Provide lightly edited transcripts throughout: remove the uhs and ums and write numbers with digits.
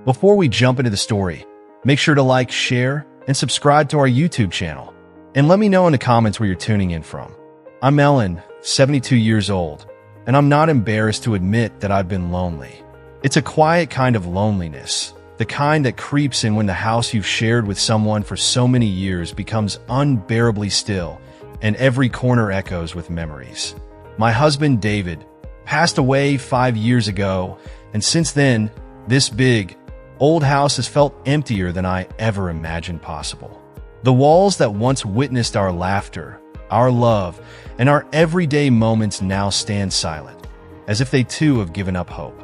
Before we jump into the story, make sure to like, share, and subscribe to our YouTube channel. And let me know in the comments where you're tuning in from. I'm Ellen, 72 years old, and I'm not embarrassed to admit that I've been lonely. It's a quiet kind of loneliness, the kind that creeps in when the house you've shared with someone for so many years becomes unbearably still, and every corner echoes with memories. My husband, David, passed away 5 years ago, and since then, this big, old house has felt emptier than I ever imagined possible. The walls that once witnessed our laughter, our love, and our everyday moments now stand silent, as if they too have given up hope.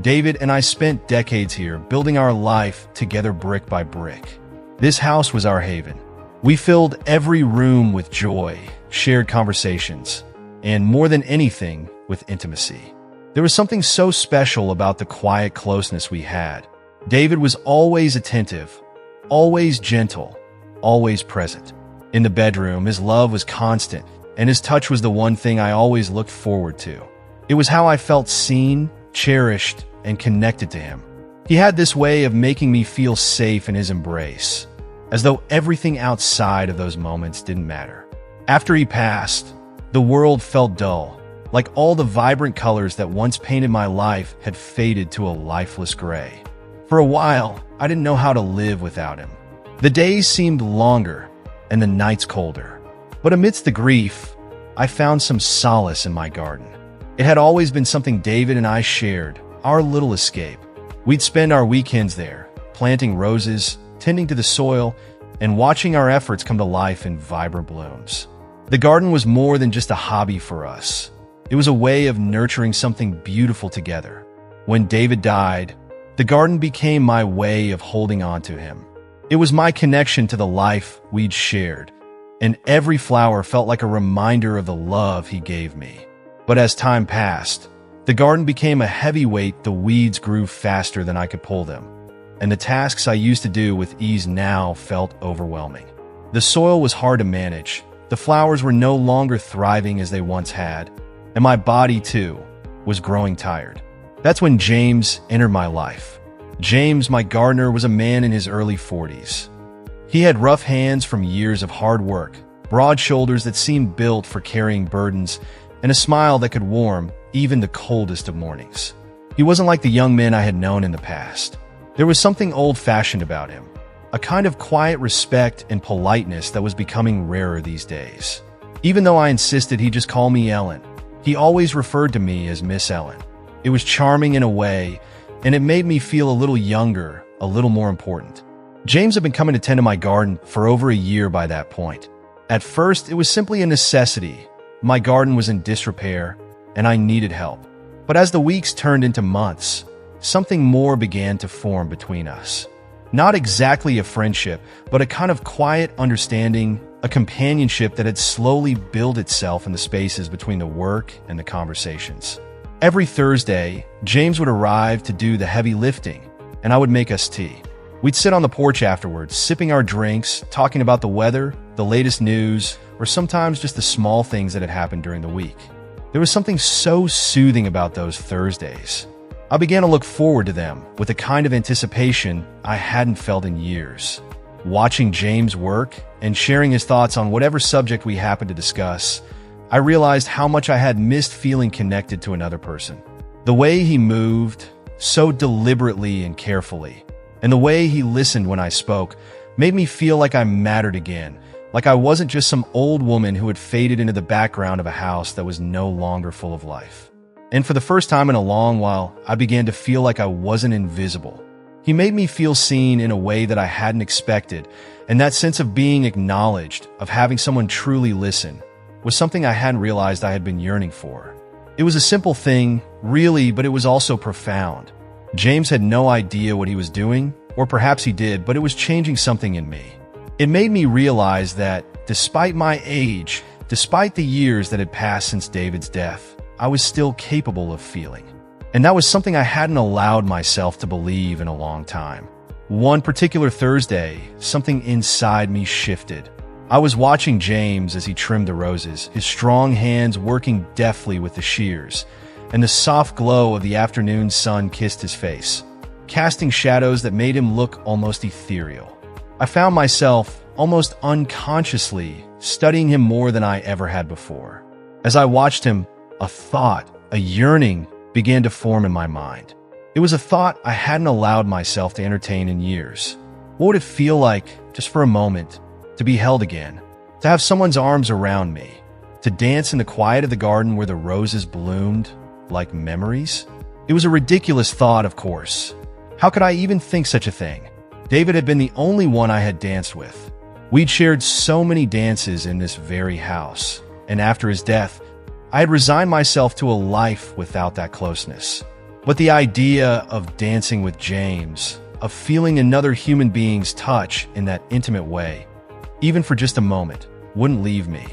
David and I spent decades here, building our life together brick by brick. This house was our haven. We filled every room with joy, shared conversations, and more than anything, with intimacy. There was something so special about the quiet closeness we had. David was always attentive, always gentle, always present. In the bedroom, his love was constant, and his touch was the one thing I always looked forward to. It was how I felt seen, cherished, and connected to him. He had this way of making me feel safe in his embrace, as though everything outside of those moments didn't matter. After he passed, the world felt dull, like all the vibrant colors that once painted my life had faded to a lifeless gray. For a while, I didn't know how to live without him. The days seemed longer, and the nights colder. But amidst the grief, I found some solace in my garden. It had always been something David and I shared, our little escape. We'd spend our weekends there, planting roses, tending to the soil, and watching our efforts come to life in vibrant blooms. The garden was more than just a hobby for us. It was a way of nurturing something beautiful together. When David died, the garden became my way of holding on to him. It was my connection to the life we'd shared, and every flower felt like a reminder of the love he gave me. But as time passed, the garden became a heavy weight. The weeds grew faster than I could pull them, and the tasks I used to do with ease now felt overwhelming. The soil was hard to manage, the flowers were no longer thriving as they once had, and my body, too, was growing tired. That's when James entered my life. James, my gardener, was a man in his early 40s. He had rough hands from years of hard work, broad shoulders that seemed built for carrying burdens, and a smile that could warm even the coldest of mornings. He wasn't like the young men I had known in the past. There was something old-fashioned about him, a kind of quiet respect and politeness that was becoming rarer these days. Even though I insisted he just call me Ellen, he always referred to me as Miss Ellen. It was charming in a way, and it made me feel a little younger, a little more important. James had been coming to tend to my garden for over a year by that point. At first, it was simply a necessity. My garden was in disrepair, and I needed help. But as the weeks turned into months, something more began to form between us. Not exactly a friendship, but a kind of quiet understanding, a companionship that had slowly built itself in the spaces between the work and the conversations. Every Thursday, James would arrive to do the heavy lifting, and I would make us tea. We'd sit on the porch afterwards, sipping our drinks, talking about the weather, the latest news, or sometimes just the small things that had happened during the week. There was something so soothing about those Thursdays. I began to look forward to them with a kind of anticipation I hadn't felt in years. Watching James work and sharing his thoughts on whatever subject we happened to discuss, I realized how much I had missed feeling connected to another person. The way he moved, so deliberately and carefully, and the way he listened when I spoke, made me feel like I mattered again, like I wasn't just some old woman who had faded into the background of a house that was no longer full of life. And for the first time in a long while, I began to feel like I wasn't invisible. He made me feel seen in a way that I hadn't expected, and that sense of being acknowledged, of having someone truly listen, was something I hadn't realized I had been yearning for. It was a simple thing, really, but it was also profound. James had no idea what he was doing, or perhaps he did, but it was changing something in me. It made me realize that, despite my age, despite the years that had passed since David's death, I was still capable of feeling. And that was something I hadn't allowed myself to believe in a long time. One particular Thursday, something inside me shifted. I was watching James as he trimmed the roses, his strong hands working deftly with the shears, and the soft glow of the afternoon sun kissed his face. casting shadows that made him look almost ethereal. I found myself, almost unconsciously, studying him more than I ever had before. As I watched him, a thought, a yearning, began to form in my mind. It was a thought I hadn't allowed myself to entertain in years. What would it feel like, just for a moment, to be held again, to have someone's arms around me, to dance in the quiet of the garden where the roses bloomed like memories? It was a ridiculous thought, of course. How could I even think such a thing? David had been the only one I had danced with. We'd shared so many dances in this very house, and after his death, I had resigned myself to a life without that closeness. But the idea of dancing with James, of feeling another human being's touch in that intimate way, even for just a moment, wouldn't leave me.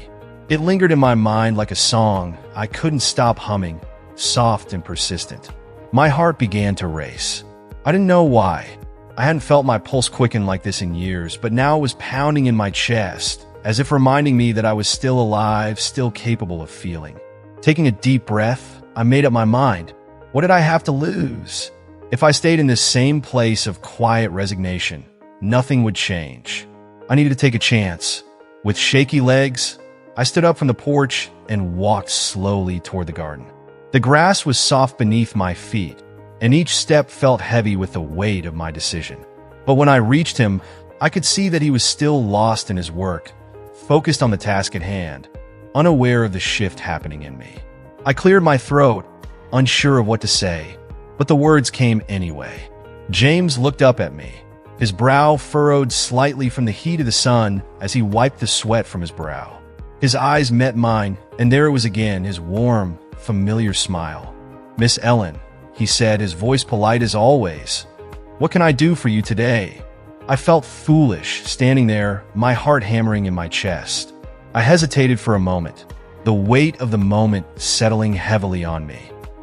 It lingered in my mind like a song I couldn't stop humming, soft and persistent. My heart began to race. I didn't know why. I hadn't felt my pulse quicken like this in years, but now it was pounding in my chest, as if reminding me that I was still alive, still capable of feeling. Taking a deep breath, I made up my mind. What did I have to lose? If I stayed in this same place of quiet resignation, nothing would change. I needed to take a chance. With shaky legs, I stood up from the porch and walked slowly toward the garden. The grass was soft beneath my feet, and each step felt heavy with the weight of my decision. But when I reached him, I could see that he was still lost in his work, focused on the task at hand, unaware of the shift happening in me. I cleared my throat, unsure of what to say, but the words came anyway. James looked up at me, his brow furrowed slightly from the heat of the sun as he wiped the sweat from his brow. His eyes met mine, and there it was again, his warm, familiar smile. "Miss Ellen," he said, his voice polite as always. "What can I do for you today?" I felt foolish, standing there, my heart hammering in my chest. I hesitated for a moment, the weight of the moment settling heavily on me.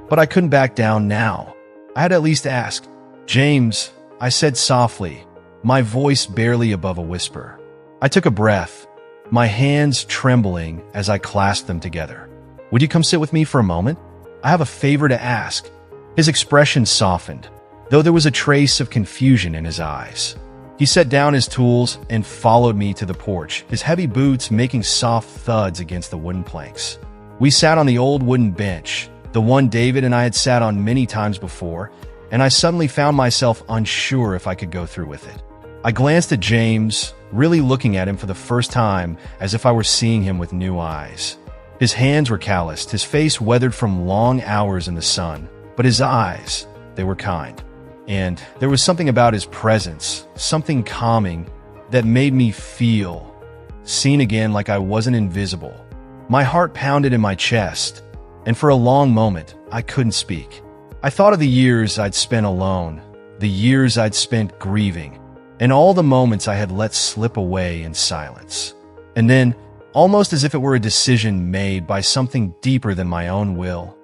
But I couldn't back down now. I had to at least ask. "James," I said softly, my voice barely above a whisper. I took a breath, my hands trembling as I clasped them together. "Would you come sit with me for a moment? I have a favor to ask." His expression softened, though there was a trace of confusion in his eyes. He set down his tools and followed me to the porch, his heavy boots making soft thuds against the wooden planks. We sat on the old wooden bench, the one David and I had sat on many times before, and I suddenly found myself unsure if I could go through with it. I glanced at James, really looking at him for the first time as if I were seeing him with new eyes. His hands were calloused, his face weathered from long hours in the sun, but his eyes, they were kind. And there was something about his presence, something calming, that made me feel seen again, like I wasn't invisible. My heart pounded in my chest, and for a long moment, I couldn't speak. I thought of the years I'd spent alone, the years I'd spent grieving, and all the moments I had let slip away in silence. And then, almost as if it were a decision made by something deeper than my own will,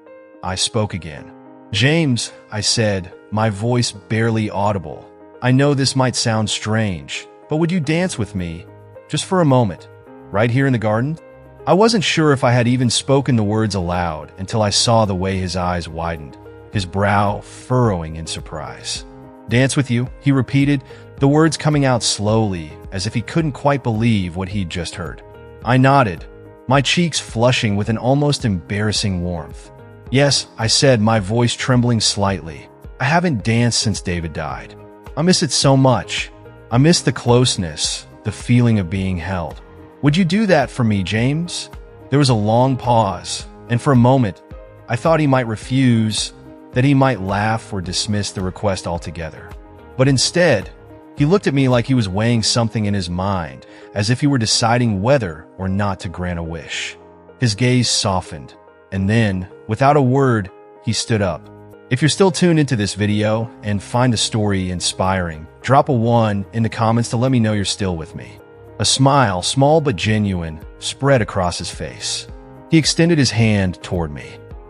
I spoke again. "James," I said, my voice barely audible, "I know this might sound strange, but would you dance with me, just for a moment, right here in the garden?" I wasn't sure if I had even spoken the words aloud until I saw the way his eyes widened, his brow furrowing in surprise. "Dance with you," he repeated, the words coming out slowly, as if he couldn't quite believe what he'd just heard. I nodded, my cheeks flushing with an almost embarrassing warmth. "Yes," I said, my voice trembling slightly. "I haven't danced since David died. I miss it so much. I miss the closeness, the feeling of being held. Would you do that for me, James?" There was a long pause, and for a moment, I thought he might refuse, that he might laugh or dismiss the request altogether. But instead, he looked at me like he was weighing something in his mind, as if he were deciding whether or not to grant a wish. His gaze softened, and then, without a word, he stood up. If you're still tuned into this video and find the story inspiring, drop a 1 in the comments to let me know you're still with me. A smile, small but genuine, spread across his face. He extended his hand toward me.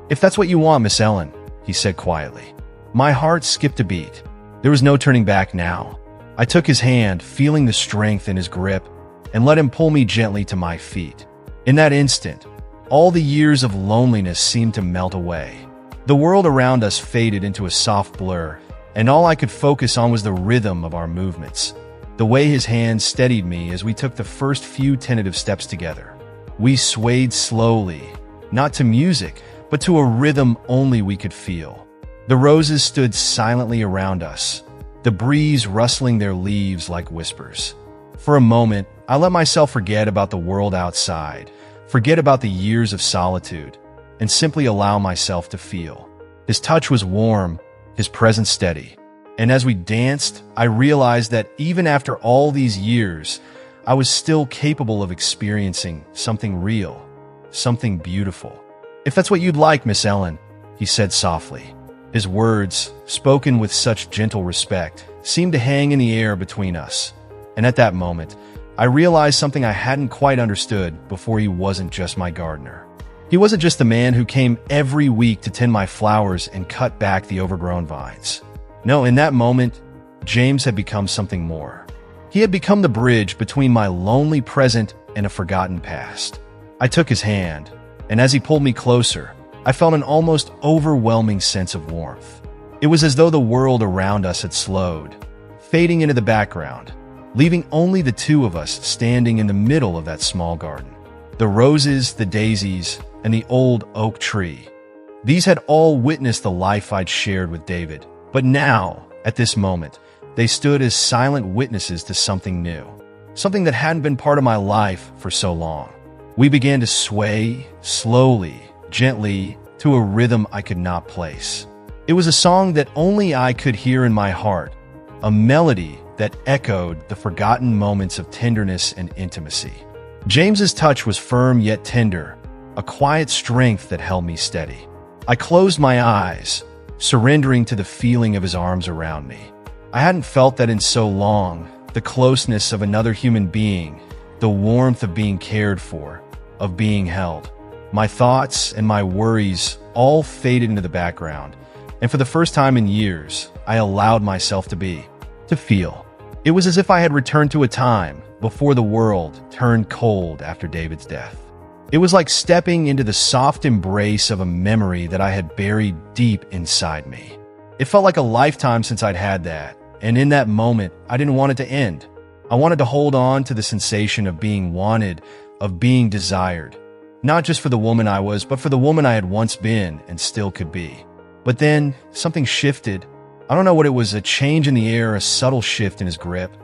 "If that's what you want, Miss Ellen," he said quietly. My heart skipped a beat. There was no turning back now. I took his hand, feeling the strength in his grip, and let him pull me gently to my feet. In that instant, all the years of loneliness seemed to melt away. The world around us faded into a soft blur, and all I could focus on was the rhythm of our movements, the way his hands steadied me as we took the first few tentative steps together. We swayed slowly, not to music, but to a rhythm only we could feel. The roses stood silently around us, the breeze rustling their leaves like whispers. For a moment, I let myself forget about the world outside, forget about the years of solitude, and simply allow myself to feel. His touch was warm, his presence steady. And as we danced, I realized that even after all these years, I was still capable of experiencing something real, something beautiful. "If that's what you'd like, Miss Ellen," he said softly. His words, spoken with such gentle respect, seemed to hang in the air between us. And at that moment, I realized something I hadn't quite understood before. He wasn't just my gardener. He wasn't just the man who came every week to tend my flowers and cut back the overgrown vines. No, in that moment, James had become something more. He had become the bridge between my lonely present and a forgotten past. I took his hand, and as he pulled me closer, I felt an almost overwhelming sense of warmth. It was as though the world around us had slowed, fading into the background, leaving only the two of us standing in the middle of that small garden. The roses, the daisies, and the old oak tree. These had all witnessed the life I'd shared with David, but now, at this moment, they stood as silent witnesses to something new, something that hadn't been part of my life for so long. We began to sway, slowly, gently, to a rhythm I could not place. It was a song that only I could hear in my heart, a melody that echoed the forgotten moments of tenderness and intimacy. James's touch was firm yet tender, a quiet strength that held me steady. I closed my eyes, surrendering to the feeling of his arms around me. I hadn't felt that in so long, the closeness of another human being, the warmth of being cared for, of being held. My thoughts and my worries all faded into the background, and for the first time in years, I allowed myself to feel. It was as if I had returned to a time before the world turned cold after David's death. It was like stepping into the soft embrace of a memory that I had buried deep inside me. It felt like a lifetime since I'd had that, and in that moment, I didn't want it to end. I wanted to hold on to the sensation of being wanted, of being desired. Not just for the woman I was, but for the woman I had once been and still could be. But then, something shifted. I don't know what it was, a change in the air, a subtle shift in his grip.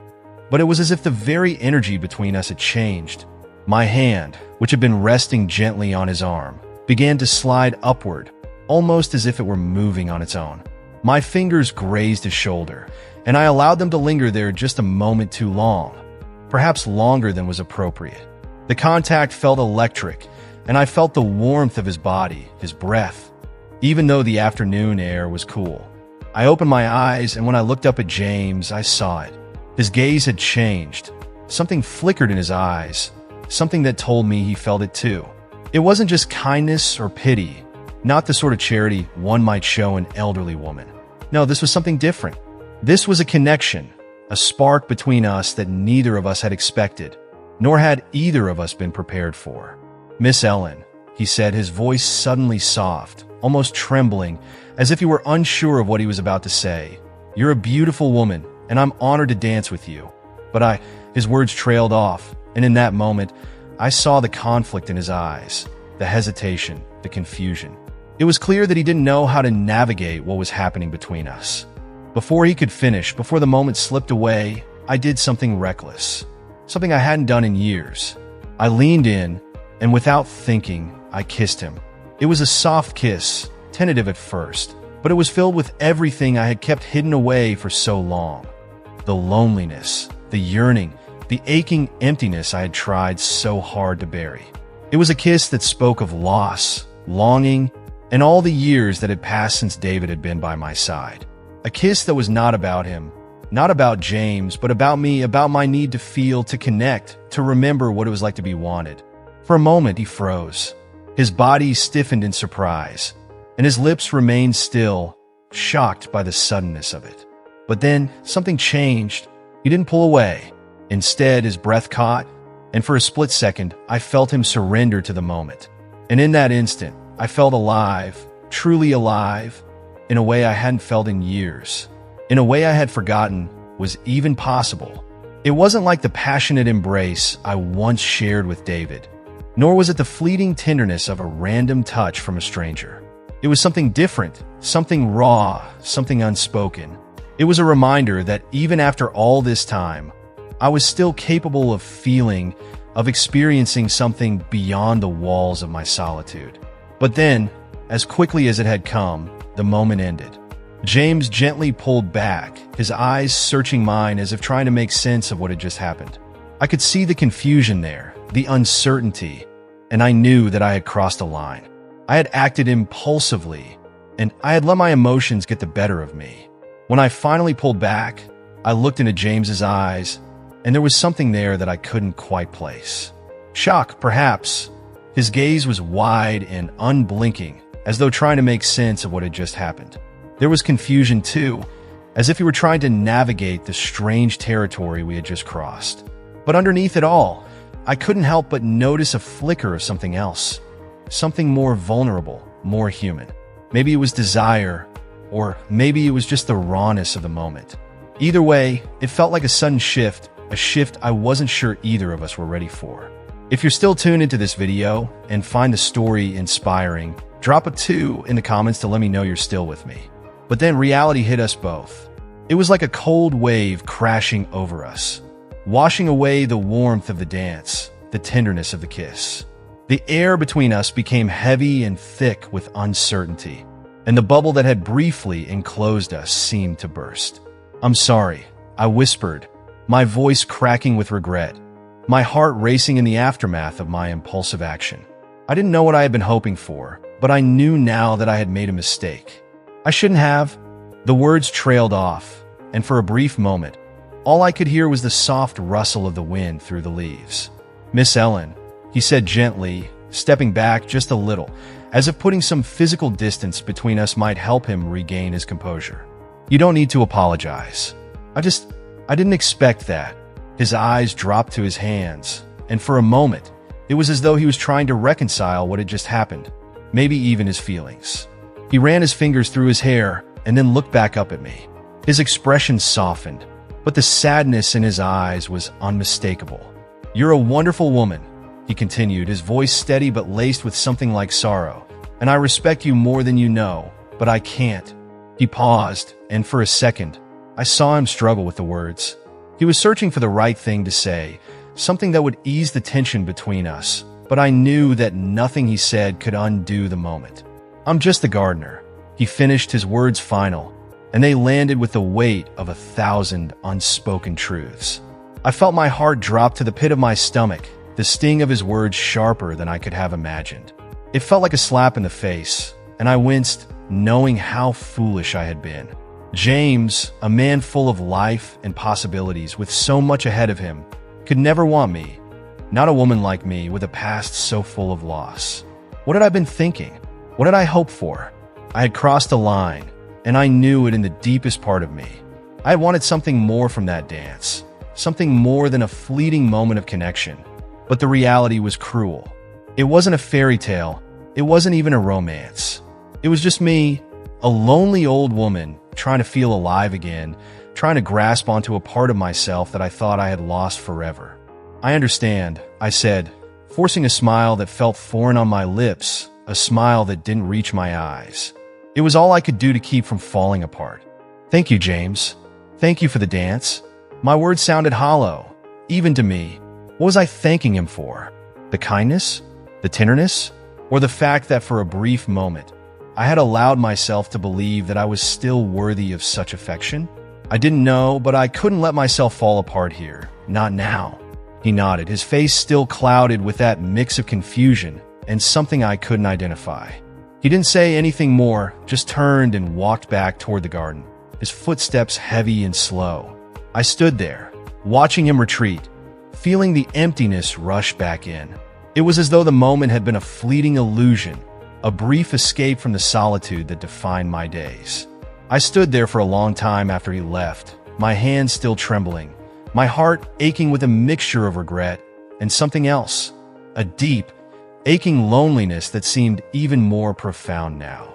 But it was as if the very energy between us had changed. My hand, which had been resting gently on his arm, began to slide upward, almost as if it were moving on its own. My fingers grazed his shoulder, and I allowed them to linger there just a moment too long, perhaps longer than was appropriate. The contact felt electric, and I felt the warmth of his body, his breath, even though the afternoon air was cool. I opened my eyes, and when I looked up at James, I saw it. His gaze had changed. Something flickered in his eyes, something that told me he felt it too. It wasn't just kindness or pity, not the sort of charity one might show an elderly woman. No, this was something different. This was a connection, a spark between us that neither of us had expected, nor had either of us been prepared for. "Miss Ellen," he said, his voice suddenly soft, almost trembling, as if he were unsure of what he was about to say. "You're a beautiful woman, and I'm honored to dance with you." But his words trailed off, and in that moment, I saw the conflict in his eyes, the hesitation, the confusion. It was clear that he didn't know how to navigate what was happening between us. Before he could finish, before the moment slipped away, I did something reckless, something I hadn't done in years. I leaned in, and without thinking, I kissed him. It was a soft kiss, tentative at first, but it was filled with everything I had kept hidden away for so long. The loneliness, the yearning, the aching emptiness I had tried so hard to bury. It was a kiss that spoke of loss, longing, and all the years that had passed since David had been by my side. A kiss that was not about him, not about James, but about me, about my need to feel, to connect, to remember what it was like to be wanted. For a moment, he froze. His body stiffened in surprise, and his lips remained still, shocked by the suddenness of it. But then, something changed. He didn't pull away. Instead, his breath caught, and for a split second, I felt him surrender to the moment. And in that instant, I felt alive, truly alive, in a way I hadn't felt in years. in a way I had forgotten was even possible. It wasn't like the passionate embrace I once shared with David, nor was it the fleeting tenderness of a random touch from a stranger. It was something different, something raw, something unspoken. It was a reminder that even after all this time, I was still capable of feeling, of experiencing something beyond the walls of my solitude. But then, as quickly as it had come, the moment ended. James gently pulled back, his eyes searching mine as if trying to make sense of what had just happened. I could see the confusion there, the uncertainty, and I knew that I had crossed a line. I had acted impulsively, and I had let my emotions get the better of me. When I finally pulled back, I looked into James's eyes, and there was something there that I couldn't quite place. Shock, perhaps. His gaze was wide and unblinking, as though trying to make sense of what had just happened. There was confusion too, as if he were trying to navigate the strange territory we had just crossed. But underneath it all, I couldn't help but notice a flicker of something else. Something more vulnerable, more human. Maybe it was desire, or maybe it was just the rawness of the moment. Either way, it felt like a sudden shift, a shift I wasn't sure either of us were ready for. If you're still tuned into this video and find the story inspiring, drop a 2 in the comments to let me know you're still with me. But then reality hit us both. It was like a cold wave crashing over us, washing away the warmth of the dance, the tenderness of the kiss. The air between us became heavy and thick with uncertainty, and the bubble that had briefly enclosed us seemed to burst. "I'm sorry," I whispered, my voice cracking with regret, my heart racing in the aftermath of my impulsive action. I didn't know what I had been hoping for, but I knew now that I had made a mistake. I shouldn't have. The words trailed off, and for a brief moment, all I could hear was the soft rustle of the wind through the leaves. "Miss Ellen," he said gently, stepping back just a little, as if putting some physical distance between us might help him regain his composure. "You don't need to apologize. I didn't expect that." His eyes dropped to his hands, and for a moment, it was as though he was trying to reconcile what had just happened, maybe even his feelings. He ran his fingers through his hair and then looked back up at me. His expression softened, but the sadness in his eyes was unmistakable. "You're a wonderful woman," he continued, his voice steady but laced with something like sorrow. "And I respect you more than you know, but I can't." He paused, and for a second, I saw him struggle with the words. He was searching for the right thing to say, something that would ease the tension between us, but I knew that nothing he said could undo the moment. "I'm just the gardener," he finished, his words final, and they landed with the weight of 1,000 unspoken truths. I felt my heart drop to the pit of my stomach, the sting of his words sharper than I could have imagined. It felt like a slap in the face, and I winced, knowing how foolish I had been. James, a man full of life and possibilities with so much ahead of him, could never want me, not a woman like me with a past so full of loss. What had I been thinking? What had I hoped for? I had crossed a line, and I knew it in the deepest part of me. I had wanted something more from that dance, something more than a fleeting moment of connection. But the reality was cruel. It wasn't a fairy tale. It wasn't even a romance. It was just me, a lonely old woman trying to feel alive again, trying to grasp onto a part of myself that I thought I had lost forever. "I understand," I said, forcing a smile that felt foreign on my lips, a smile that didn't reach my eyes. It was all I could do to keep from falling apart. "Thank you, James. Thank you for the dance." My words sounded hollow, even to me. What was I thanking him for? The kindness? The tenderness? Or the fact that for a brief moment, I had allowed myself to believe that I was still worthy of such affection? I didn't know, but I couldn't let myself fall apart here. Not now. He nodded, his face still clouded with that mix of confusion and something I couldn't identify. He didn't say anything more, just turned and walked back toward the garden, his footsteps heavy and slow. I stood there, watching him retreat, feeling the emptiness rush back in. It was as though the moment had been a fleeting illusion, a brief escape from the solitude that defined my days. I stood there for a long time after he left, my hands still trembling, my heart aching with a mixture of regret and something else, a deep, aching loneliness that seemed even more profound now.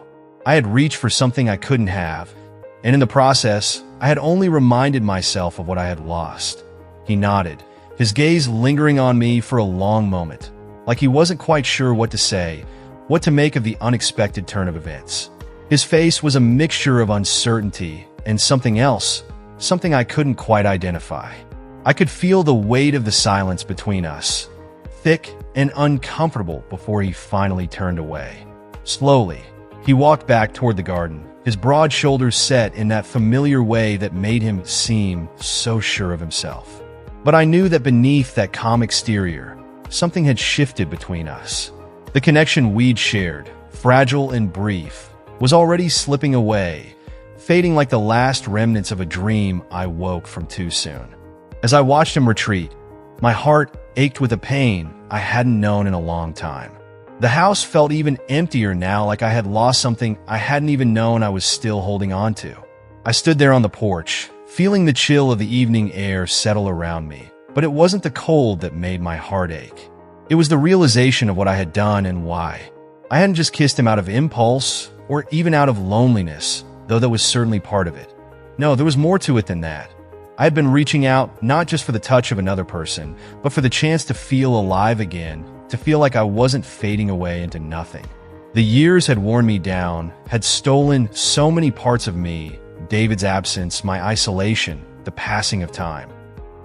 I had reached for something I couldn't have, and in the process, I had only reminded myself of what I had lost. He nodded, his gaze lingering on me for a long moment, like he wasn't quite sure what to say, what to make of the unexpected turn of events. His face was a mixture of uncertainty and something else, something I couldn't quite identify. I could feel the weight of the silence between us, thick and uncomfortable, before he finally turned away. Slowly, he walked back toward the garden, his broad shoulders set in that familiar way that made him seem so sure of himself. But I knew that beneath that calm exterior, something had shifted between us. The connection we'd shared, fragile and brief, was already slipping away, fading like the last remnants of a dream I woke from too soon. As I watched him retreat, my heart ached with a pain I hadn't known in a long time. The house felt even emptier now, like I had lost something I hadn't even known I was still holding on to. I stood there on the porch, feeling the chill of the evening air settle around me, but it wasn't the cold that made my heart ache. It was the realization of what I had done and why. I hadn't just kissed him out of impulse, or even out of loneliness, though that was certainly part of it. No, there was more to it than that. I had been reaching out not just for the touch of another person, but for the chance to feel alive again, to feel like I wasn't fading away into nothing. The years had worn me down, had stolen so many parts of me, David's absence, my isolation, the passing of time.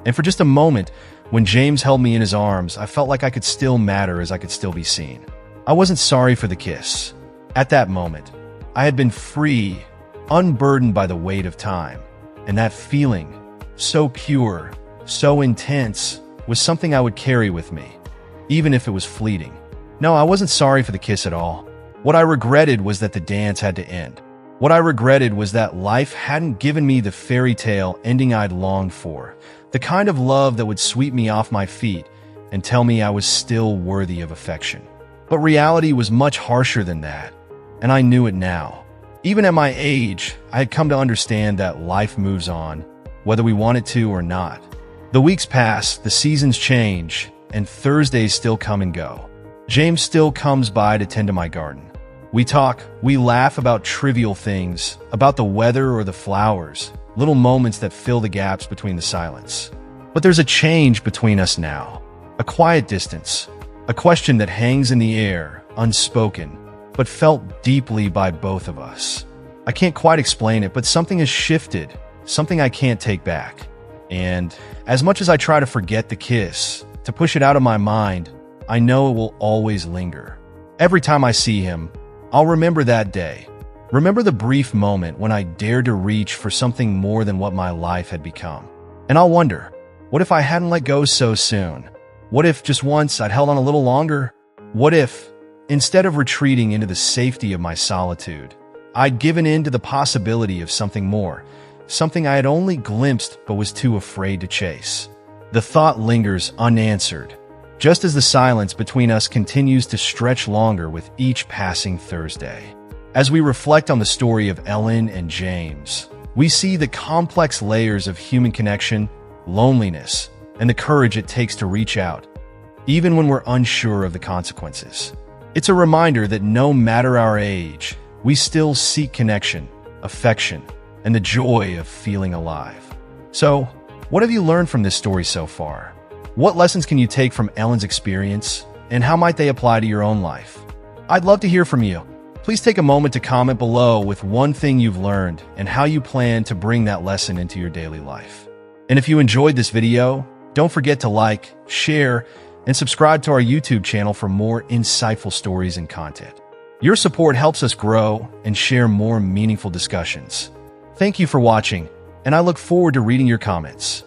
And for just a moment, when James held me in his arms, I felt like I could still matter, as I could still be seen. I wasn't sorry for the kiss. At that moment, I had been free, unburdened by the weight of time, and that feeling, so pure, so intense, was something I would carry with me, even if it was fleeting. No, I wasn't sorry for the kiss at all. What I regretted was that the dance had to end. What I regretted was that life hadn't given me the fairy tale ending I'd longed for, the kind of love that would sweep me off my feet and tell me I was still worthy of affection. But reality was much harsher than that, and I knew it now. Even at my age, I had come to understand that life moves on, whether we want it to or not. The weeks pass, the seasons change, and Thursdays still come and go. James still comes by to tend to my garden. We talk, we laugh about trivial things, about the weather or the flowers, little moments that fill the gaps between the silence. But there's a change between us now, a quiet distance, a question that hangs in the air, unspoken, but felt deeply by both of us. I can't quite explain it, but something has shifted, something I can't take back. And as much as I try to forget the kiss, to push it out of my mind, I know it will always linger. Every time I see him, I'll remember that day. Remember the brief moment when I dared to reach for something more than what my life had become. And I'll wonder, what if I hadn't let go so soon? What if just once I'd held on a little longer? What if, instead of retreating into the safety of my solitude, I'd given in to the possibility of something more, something I had only glimpsed but was too afraid to chase? The thought lingers unanswered, just as the silence between us continues to stretch longer with each passing Thursday. As we reflect on the story of Ellen and James, we see the complex layers of human connection, loneliness, and the courage it takes to reach out, even when we're unsure of the consequences. It's a reminder that no matter our age, we still seek connection, affection, and the joy of feeling alive. So, what have you learned from this story so far? What lessons can you take from Ellen's experience, and how might they apply to your own life? I'd love to hear from you. Please take a moment to comment below with one thing you've learned and how you plan to bring that lesson into your daily life. And if you enjoyed this video, don't forget to like, share, and subscribe to our YouTube channel for more insightful stories and content. Your support helps us grow and share more meaningful discussions. Thank you for watching, and I look forward to reading your comments.